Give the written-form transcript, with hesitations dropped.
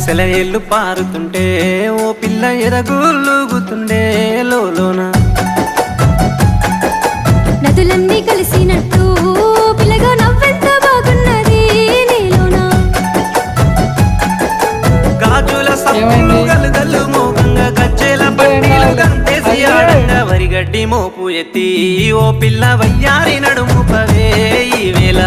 సెలయేళ్ళు పారుతుంటే ఓ పిల్ల ఎదగులుగుతుండే లోన నదులన్నీ కలిసినట్టు పిల్లగా నవ్వెంత బాగున్నది నీలోనా గాజుల సప్పులు గల్లు మోగంగా గజ్జెల పట్టీలు కంటేసి ఆడంగా వరిగడ్డి మోపు ఎత్తి ఓ పిల్ల వయ్యారి నడుము పవే ఈ వేళ